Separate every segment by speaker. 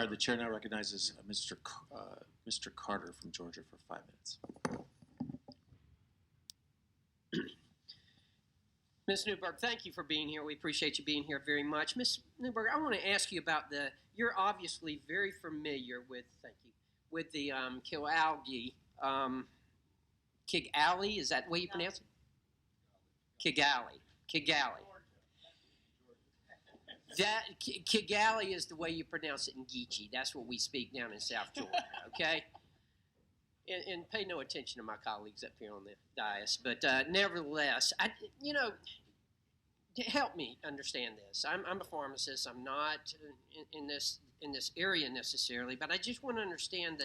Speaker 1: The chair now recognizes Mr. Carter from Georgia for 5 minutes.
Speaker 2: Ms. Newberg, thank you for being here. We appreciate you being here very much. Ms. Newberg, I want to ask you about you're obviously very familiar with, thank you, with the Kigali, Kigali, is that the way you pronounce it? Kigali. Kigali is the way you pronounce it in Geechee. That's what we speak down in South Georgia, okay? And pay no attention to my colleagues up here on the dais, but nevertheless, help me understand this. I'm a pharmacist. I'm not in this area necessarily, but I just want to understand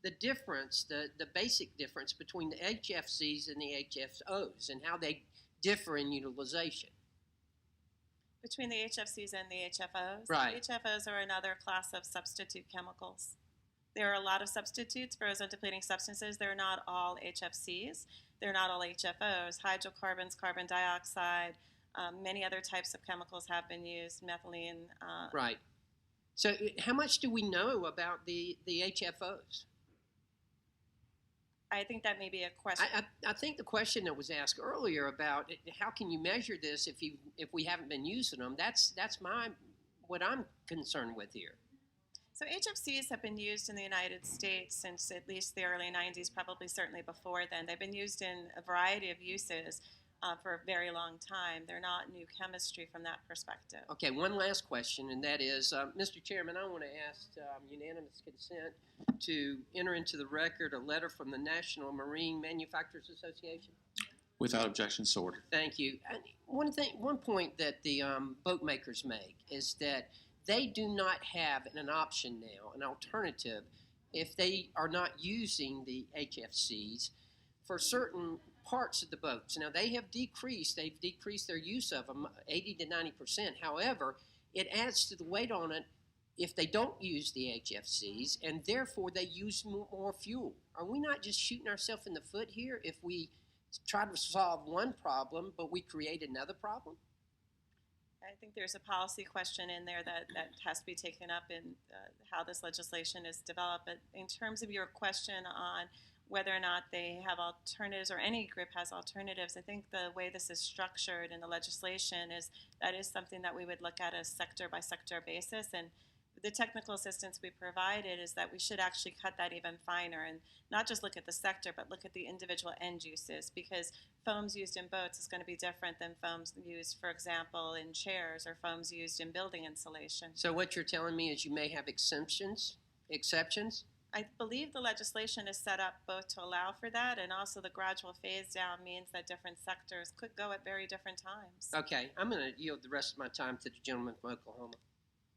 Speaker 2: the difference, the basic difference between the HFCs and the HFOs and how they differ in utilization.
Speaker 3: Between the HFCs and the HFOs?
Speaker 2: Right.
Speaker 3: HFOs are another class of substitute chemicals. There are a lot of substitutes for ozone-depleting substances. They're not all HFCs. They're not all HFOs. Hydrocarbons, carbon dioxide, many other types of chemicals have been used, methylene.
Speaker 2: Right. So how much do we know about the HFOs?
Speaker 3: I think that may be a question.
Speaker 2: I think the question that was asked earlier about how can you measure this if we haven't been using them, that's what I'm concerned with here.
Speaker 3: So HFCs have been used in the United States since at least the early 90s, probably certainly before then. They've been used in a variety of uses for a very long time. They're not new chemistry from that perspective.
Speaker 2: Okay, one last question, and that is, Mr. Chairman, I want to ask unanimous consent to enter into the record a letter from the National Marine Manufacturers Association.
Speaker 1: Without objection, so ordered.
Speaker 2: Thank you. And one point that the boat makers make is that they do not have an option now, an alternative, if they are not using the HFCs for certain parts of the boats. Now, they've decreased their use of them 80 to 90%. However, it adds to the weight on it if they don't use the HFCs, and therefore they use more fuel. Are we not just shooting ourselves in the foot here if we try to solve one problem, but we create another problem?
Speaker 3: I think there's a policy question in there that has to be taken up in how this legislation is developed. But in terms of your question on whether or not they have alternatives or any group has alternatives, I think the way this is structured in the legislation is something that we would look at as sector by sector basis. And the technical assistance we provided is that we should actually cut that even finer and not just look at the sector, but look at the individual end uses, because foams used in boats is going to be different than foams used, for example, in chairs or foams used in building insulation.
Speaker 2: So what you're telling me is you may have exceptions?
Speaker 3: I believe the legislation is set up both to allow for that, and also the gradual phase down means that different sectors could go at very different times.
Speaker 2: Okay, I'm going to yield the rest of my time to the gentleman from Oklahoma.